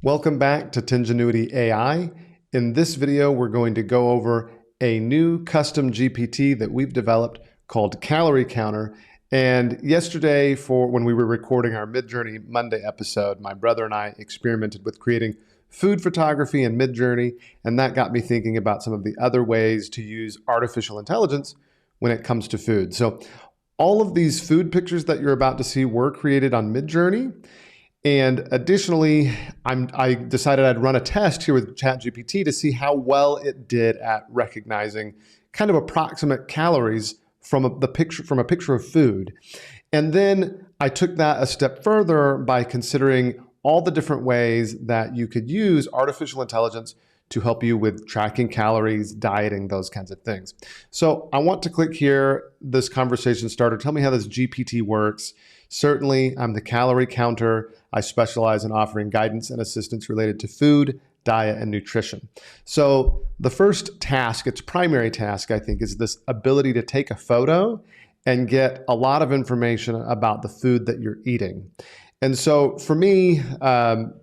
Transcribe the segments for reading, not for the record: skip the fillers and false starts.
Welcome back to Tingenuity AI. In this video, we're going to go over a new custom GPT that we've developed called Calorie Counter. And yesterday, when we were recording our Midjourney Monday episode, my brother and I experimented with creating food photography in Midjourney, and that got me thinking about some of the other ways to use artificial intelligence when it comes to food. So all of these food pictures that you're about to see were created on Midjourney. And additionally, I decided I'd run a test here with ChatGPT to see how well it did at recognizing kind of approximate calories from a picture of food. And then I took that a step further by considering all the different ways that you could use artificial intelligence to help you with tracking calories, dieting, those kinds of things. So I want to click here, this conversation starter. Tell me how this GPT works. Certainly, I'm the Calorie Counter. I specialize in offering guidance and assistance related to food, diet, and nutrition. So the first task, its primary task, I think, is this ability to take a photo and get a lot of information about the food that you're eating. And so for me,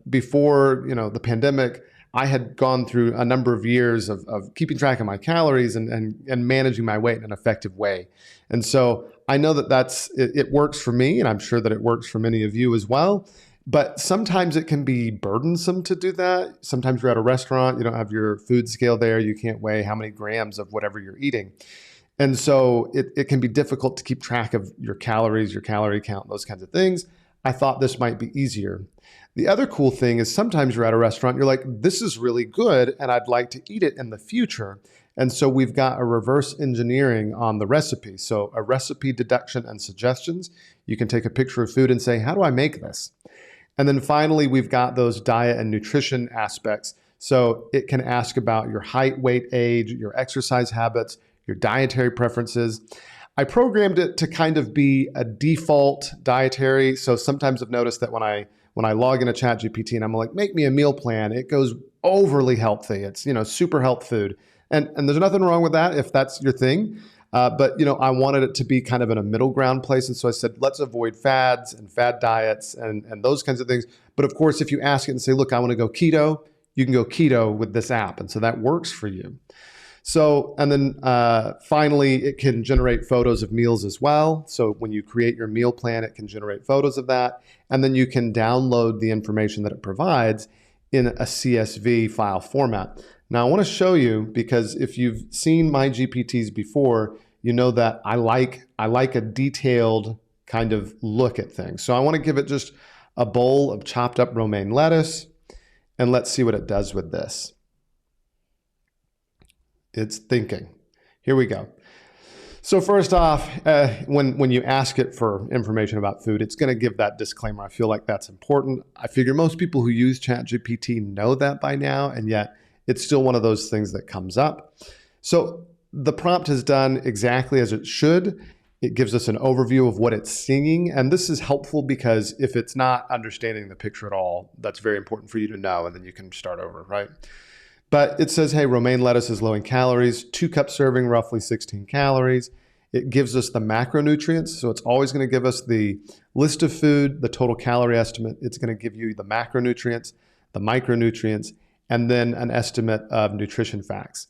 before the pandemic, I had gone through a number of years of keeping track of my calories and managing my weight in an effective way. And so I know that it works for me, and I'm sure that it works for many of you as well. But sometimes it can be burdensome to do that. Sometimes you're at a restaurant, you don't have your food scale there, you can't weigh how many grams of whatever you're eating. And so it can be difficult to keep track of your calories, your calorie count, those kinds of things. I thought this might be easier. The other cool thing is sometimes you're at a restaurant, you're like, this is really good, and I'd like to eat it in the future. And so we've got a reverse engineering on the recipe. So a recipe deduction and suggestions. You can take a picture of food and say, how do I make this? And then finally, we've got those diet and nutrition aspects. So it can ask about your height, weight, age, your exercise habits, your dietary preferences. I programmed it to kind of be a default dietary. So sometimes I've noticed that when I log into ChatGPT and I'm like, make me a meal plan, it goes overly healthy. It's, super health food. And there's nothing wrong with that if that's your thing. But I wanted it to be kind of in a middle ground place. And so I said, let's avoid fads and fad diets and those kinds of things. But of course, if you ask it and say, look, I want to go keto, you can go keto with this app. And so that works for you. So, and then finally, it can generate photos of meals as well. So when you create your meal plan, it can generate photos of that. And then you can download the information that it provides in a CSV file format. Now, I want to show you, because if you've seen my GPTs before, you know that I like a detailed kind of look at things. So I want to give it just a bowl of chopped up romaine lettuce, and let's see what it does with this. It's thinking. Here we go. So first off, when you ask it for information about food, it's going to give that disclaimer. I feel like that's important. I figure most people who use ChatGPT know that by now, and yet it's still one of those things that comes up. So the prompt is done exactly as it should. It gives us an overview of what it's singing. And this is helpful because if it's not understanding the picture at all, that's very important for you to know, and then you can start over, right? But it says, hey, romaine lettuce is low in calories, 2-cup serving, roughly 16 calories. It gives us the macronutrients. So it's always going to give us the list of food, the total calorie estimate. It's going to give you the macronutrients, the micronutrients, and then an estimate of nutrition facts.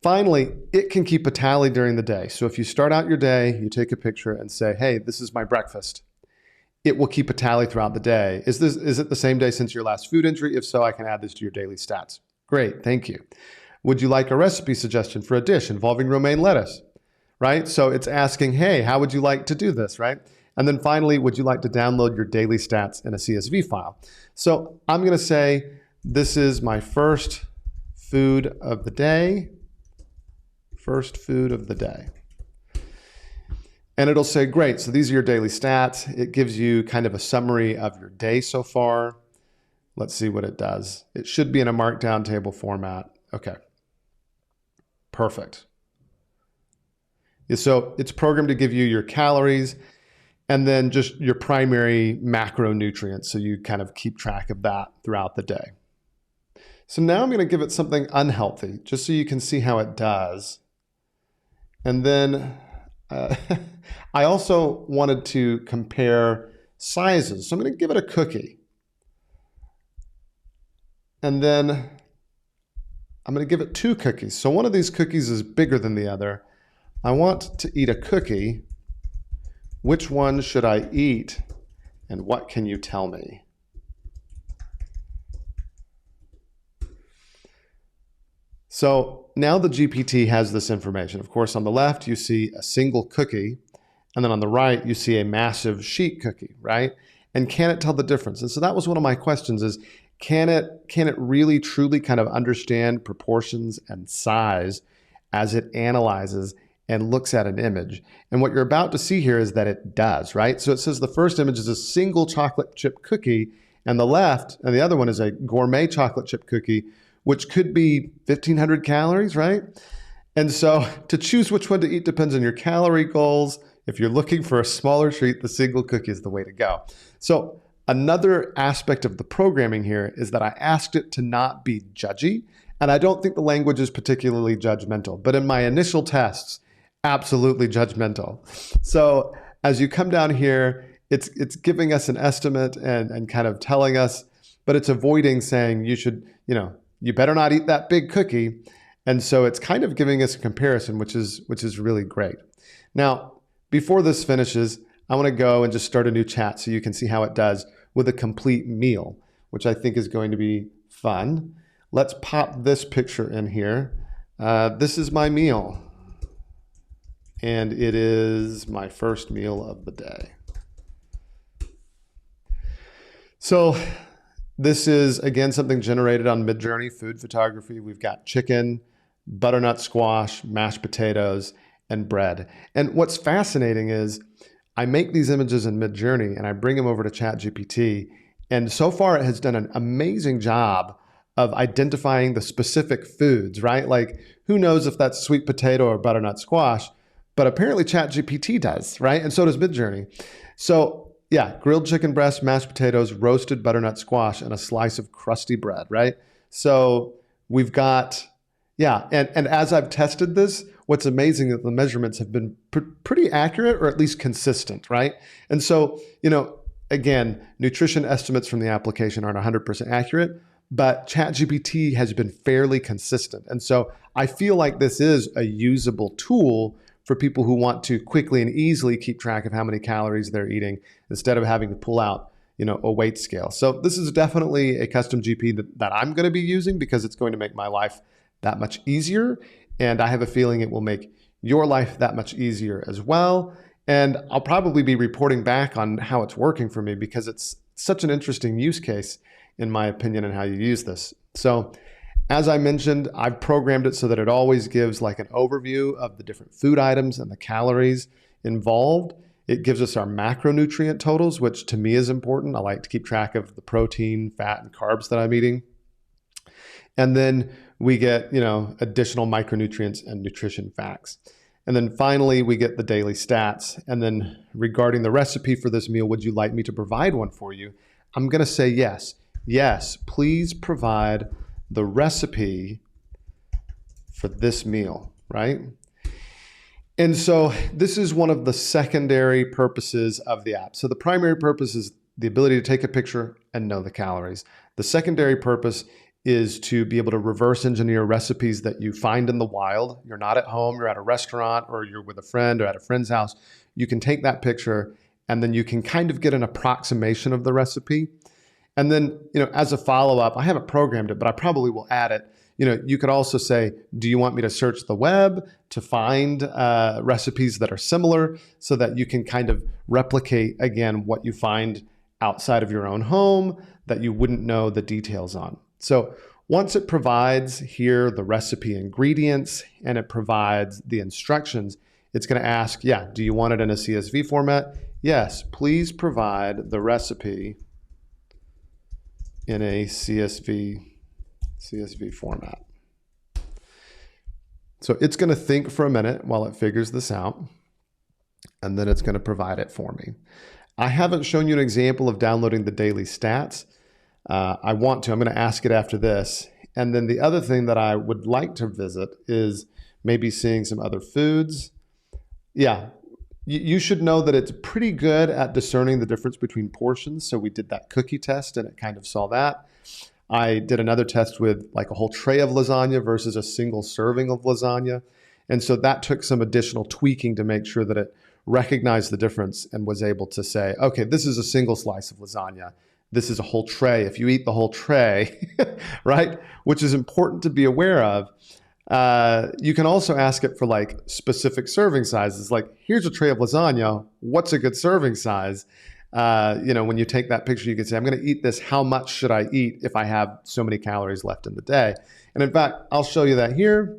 Finally, it can keep a tally during the day. So if you start out your day, you take a picture and say, hey, this is my breakfast. It will keep a tally throughout the day. Is it the same day since your last food entry? If so, I can add this to your daily stats. Great, thank you. Would you like a recipe suggestion for a dish involving romaine lettuce? Right? So it's asking, hey, how would you like to do this, right? And then finally, would you like to download your daily stats in a CSV file? So I'm going to say, this is my first food of the day. First food of the day. And it'll say, great, so these are your daily stats. It gives you kind of a summary of your day so far. Let's see what it does. It should be in a markdown table format. Okay. Perfect. So it's programmed to give you your calories and then just your primary macronutrients. So you kind of keep track of that throughout the day. So now I'm going to give it something unhealthy, just so you can see how it does. And then I also wanted to compare sizes. So I'm going to give it a cookie. And then I'm going to give it 2 cookies. So one of these cookies is bigger than the other. I want to eat a cookie. Which one should I eat? And what can you tell me? So now the GPT has this information. Of course, on the left, you see a single cookie. And then on the right, you see a massive sheet cookie, right? And can it tell the difference? And so that was one of my questions is, can it really truly kind of understand proportions and size as it analyzes and looks at an image? And what you're about to see here is that it does, right? So it says the first image is a single chocolate chip cookie, and the other one is a gourmet chocolate chip cookie, which could be 1,500 calories, right? And so to choose which one to eat depends on your calorie goals. If you're looking for a smaller treat, the single cookie is the way to go. So another aspect of the programming here is that I asked it to not be judgy, and I don't think the language is particularly judgmental, but in my initial tests, absolutely judgmental. So as you come down here, it's giving us an estimate and kind of telling us, but it's avoiding saying you better not eat that big cookie. And so it's kind of giving us a comparison, which is really great. Now, before this finishes, I want to go and just start a new chat so you can see how it does with a complete meal, which I think is going to be fun. Let's pop this picture in here. This is my meal, and it is my first meal of the day. So this is, again, something generated on Midjourney food photography. We've got chicken, butternut squash, mashed potatoes, and bread. And what's fascinating is I make these images in Midjourney and I bring them over to ChatGPT. And so far it has done an amazing job of identifying the specific foods, right? Like who knows if that's sweet potato or butternut squash, but apparently ChatGPT does, right? And so does Midjourney. So yeah, grilled chicken breast, mashed potatoes, roasted butternut squash, and a slice of crusty bread, right? So we've got, yeah, and as I've tested this, what's amazing is the measurements have been pretty accurate or at least consistent, right? And so, again, nutrition estimates from the application aren't 100% accurate, but ChatGPT has been fairly consistent. And so I feel like this is a usable tool for people who want to quickly and easily keep track of how many calories they're eating instead of having to pull out, a weight scale. So this is definitely a custom GP that I'm going to be using because it's going to make my life that much easier. And I have a feeling it will make your life that much easier as well. And I'll probably be reporting back on how it's working for me because it's such an interesting use case, in my opinion, and how you use this. So as I mentioned, I've programmed it so that it always gives like an overview of the different food items and the calories involved. It gives us our macronutrient totals, which to me is important. I like to keep track of the protein, fat, and carbs that I'm eating. And then we get, additional micronutrients and nutrition facts. And then finally, we get the daily stats. And then regarding the recipe for this meal, would you like me to provide one for you? I'm going to say yes. Yes, please provide the recipe for this meal, right? And so this is one of the secondary purposes of the app. So the primary purpose is the ability to take a picture and know the calories. The secondary purpose is to be able to reverse engineer recipes that you find in the wild. You're not at home, you're at a restaurant, or you're with a friend or at a friend's house. You can take that picture and then you can kind of get an approximation of the recipe. And then, as a follow-up, I haven't programmed it, but I probably will add it. You could also say, do you want me to search the web to find recipes that are similar so that you can kind of replicate, again, what you find outside of your own home that you wouldn't know the details on. So once it provides here the recipe ingredients and it provides the instructions, it's going to ask, do you want it in a CSV format? Yes, please provide the recipe in a CSV format. So it's going to think for a minute while it figures this out, and then it's going to provide it for me. I haven't shown you an example of downloading the daily stats. I want to. I'm going to ask it after this. And then the other thing that I would like to visit is maybe seeing some other foods. Yeah, you should know that it's pretty good at discerning the difference between portions. So we did that cookie test and it kind of saw that. I did another test with like a whole tray of lasagna versus a single serving of lasagna. And so that took some additional tweaking to make sure that it recognized the difference and was able to say, okay, this is a single slice of lasagna. This is a whole tray. If you eat the whole tray, right, which is important to be aware of, you can also ask it for like specific serving sizes. Like, here's a tray of lasagna. What's a good serving size? When you take that picture, you can say, I'm going to eat this. How much should I eat if I have so many calories left in the day? And in fact, I'll show you that here.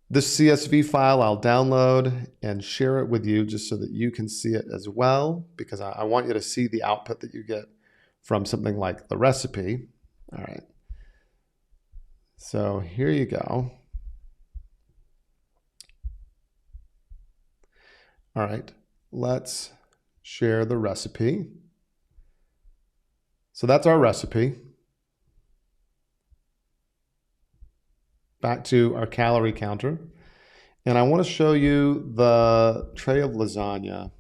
This CSV file I'll download and share it with you just so that you can see it as well, because I want you to see the output that you get from something like the recipe. All right. So here you go. All right, let's share the recipe. So that's our recipe. Back to our calorie counter. And I want to show you the tray of lasagna.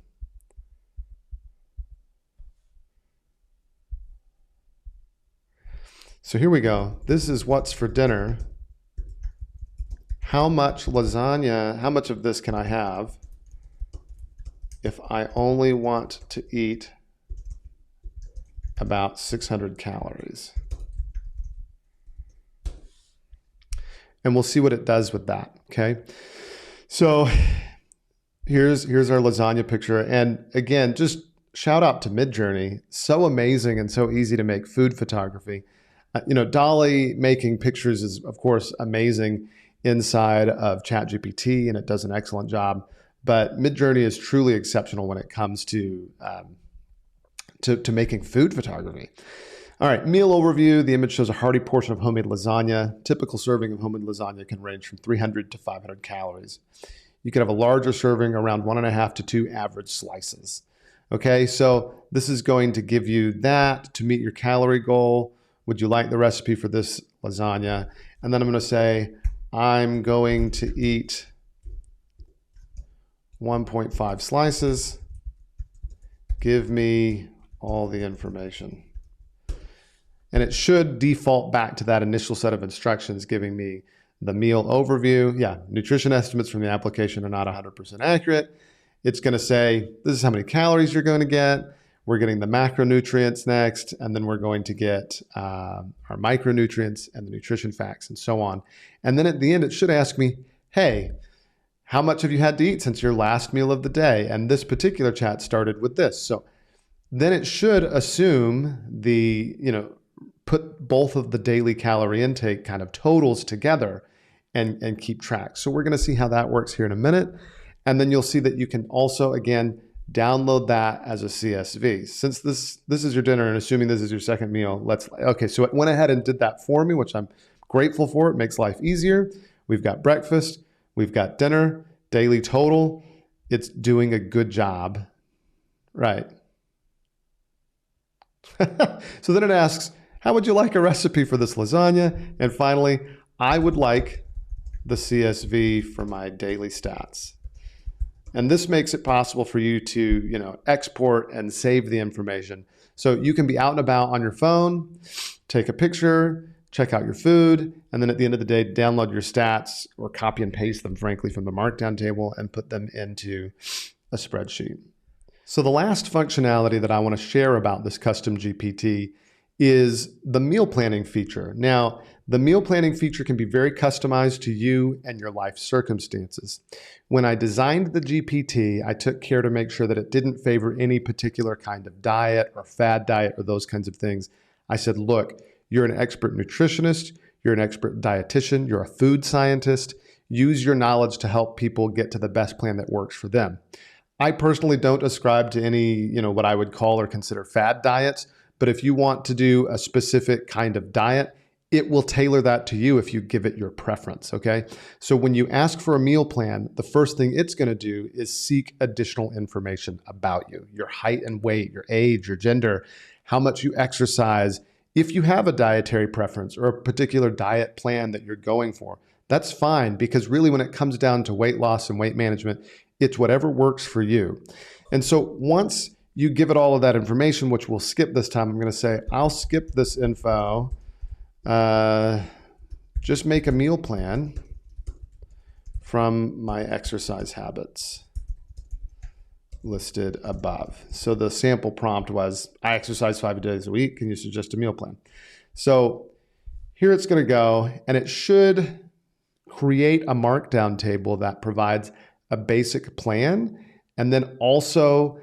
So here we go. This is what's for dinner. How much lasagna, how much of this can I have if I only want to eat about 600 calories? And we'll see what it does with that, okay? So here's our lasagna picture. And again, just shout out to Midjourney. So amazing and so easy to make food photography. Dolly making pictures is, of course, amazing inside of ChatGPT, and it does an excellent job. But Midjourney is truly exceptional when it comes to making food photography. All right, meal overview. The image shows a hearty portion of homemade lasagna. Typical serving of homemade lasagna can range from 300 to 500 calories. You can have a larger serving, around 1.5 to 2 average slices. Okay, so this is going to give you that to meet your calorie goal. Would you like the recipe for this lasagna? And then I'm going to say, I'm going to eat 1.5 slices. Give me all the information. And it should default back to that initial set of instructions, giving me the meal overview. Yeah, nutrition estimates from the application are not 100% accurate. It's going to say, this is how many calories you're going to get. We're getting the macronutrients next, and then we're going to get our micronutrients and the nutrition facts and so on. And then at the end, it should ask me, hey, how much have you had to eat since your last meal of the day? And this particular chat started with this. So then it should assume put both of the daily calorie intake kind of totals together and keep track. So we're going to see how that works here in a minute. And then you'll see that you can also, again, download that as a CSV. Since this is your dinner and assuming this is your second meal, so it went ahead and did that for me, which I'm grateful for. It makes life easier. We've got breakfast, we've got dinner, daily total. It's doing a good job, right? So then it asks, how would you like a recipe for this lasagna? And finally, I would like the CSV for my daily stats. And this makes it possible for you to, export and save the information. So you can be out and about on your phone, take a picture, check out your food, and then at the end of the day, download your stats or copy and paste them, frankly, from the markdown table and put them into a spreadsheet. So the last functionality that I want to share about this custom GPT is the meal planning feature. Now, the meal planning feature can be very customized to you and your life circumstances. When I designed the GPT, I took care to make sure that it didn't favor any particular kind of diet or fad diet or those kinds of things. I said, look, you're an expert nutritionist, you're an expert dietitian, you're a food scientist. Use your knowledge to help people get to the best plan that works for them. I personally don't ascribe to any, what I would call or consider fad diets, but if you want to do a specific kind of diet, it will tailor that to you if you give it your preference, okay? So when you ask for a meal plan, the first thing it's gonna do is seek additional information about you, your height and weight, your age, your gender, how much you exercise. If you have a dietary preference or a particular diet plan that you're going for, that's fine, because really when it comes down to weight loss and weight management, it's whatever works for you. And so once you give it all of that information, which we'll skip this time, I'm gonna say, I'll skip this info Just make a meal plan from my exercise habits listed above. So the sample prompt was, I exercise 5 days a week. Can you suggest a meal plan? So here it's going to go, and it should create a markdown table that provides a basic plan and then also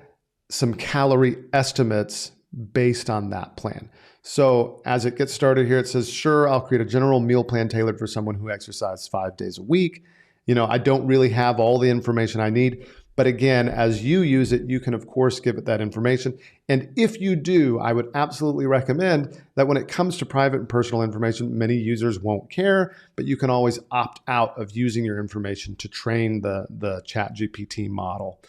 some calorie estimates based on that plan. So as it gets started here, it says, sure, I'll create a general meal plan tailored for someone who exercises 5 days a week. I don't really have all the information I need. But again, as you use it, you can, of course, give it that information. And if you do, I would absolutely recommend that when it comes to private and personal information, many users won't care, but you can always opt out of using your information to train the ChatGPT model.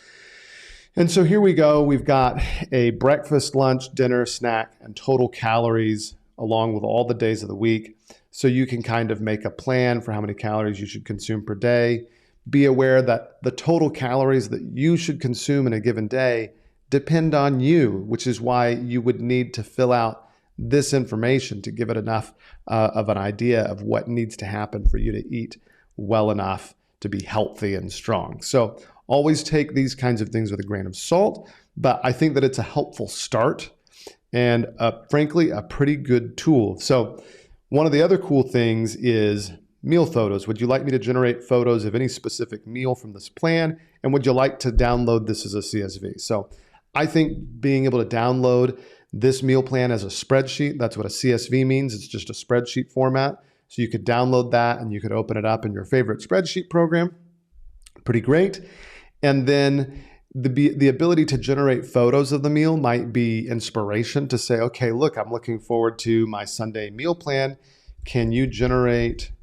And so here we go. We've got a breakfast, lunch, dinner, snack, and total calories along with all the days of the week. So you can kind of make a plan for how many calories you should consume per day. Be aware that the total calories that you should consume in a given day depend on you, which is why you would need to fill out this information to give it enough of an idea of what needs to happen for you to eat well enough to be healthy and strong. So always take these kinds of things with a grain of salt, but I think that it's a helpful start and frankly, a pretty good tool. So one of the other cool things is meal photos. Would you like me to generate photos of any specific meal from this plan? And would you like to download this as a CSV? So I think being able to download this meal plan as a spreadsheet, that's what a CSV means. It's just a spreadsheet format. So you could download that and you could open it up in your favorite spreadsheet program. Pretty great. And then the ability to generate photos of the meal might be inspiration to say, okay, look, I'm looking forward to my Sunday meal plan. Can you generate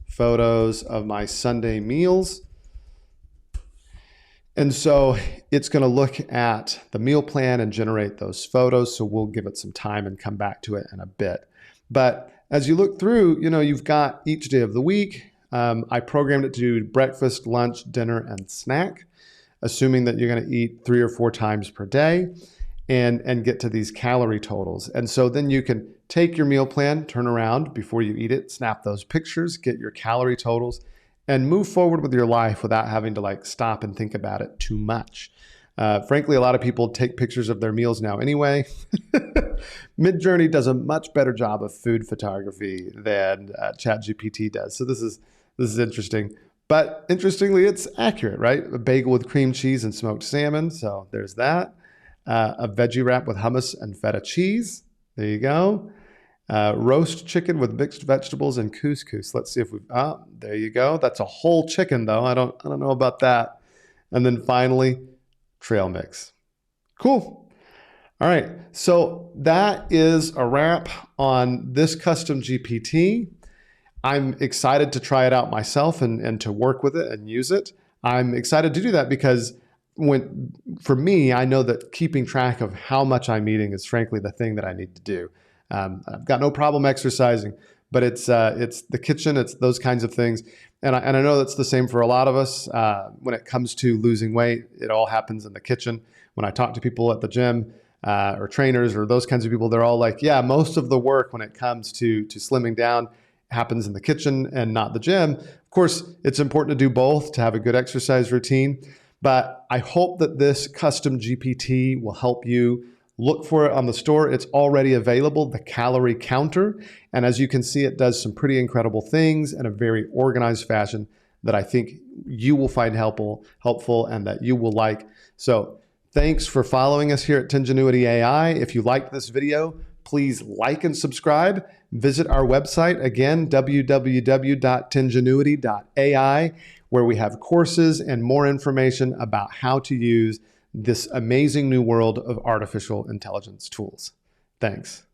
photos of my Sunday meals? And so it's going to look at the meal plan and generate those photos. So we'll give it some time and come back to it in a bit. But as you look through, you've got each day of the week. I programmed it to do breakfast, lunch, dinner, and snack, assuming that you're going to eat 3 or 4 times per day and get to these calorie totals. And so then you can take your meal plan, turn around before you eat it, snap those pictures, get your calorie totals, and move forward with your life without having to stop and think about it too much. Frankly, a lot of people take pictures of their meals now anyway. Midjourney does a much better job of food photography than ChatGPT does. So this is interesting. But interestingly, it's accurate, right? A bagel with cream cheese and smoked salmon. So there's that. A veggie wrap with hummus and feta cheese. There you go. Roast chicken with mixed vegetables and couscous. Let's see if there you go. That's a whole chicken though. I don't know about that. And then finally, trail mix. Cool. All right. So that is a wrap on this custom GPT. I'm excited to try it out myself and to work with it and use it. I'm excited to do that because for me, I know that keeping track of how much I'm eating is frankly the thing that I need to do. I've got no problem exercising, but it's the kitchen, it's those kinds of things. And I know that's the same for a lot of us. When it comes to losing weight, it all happens in the kitchen. When I talk to people at the gym or trainers or those kinds of people, they're all like, yeah, most of the work when it comes to slimming down happens in the kitchen and not the gym. Of course, it's important to do both to have a good exercise routine. But I hope that this custom GPT will help you. Look for it on the store. It's already available, the calorie counter. And as you can see, it does some pretty incredible things in a very organized fashion that I think you will find helpful and that you will like. So thanks for following us here at Tingenuity AI. If you liked this video, please like and subscribe. Visit our website, again, www.tingenuity.ai, where we have courses and more information about how to use this amazing new world of artificial intelligence tools. Thanks.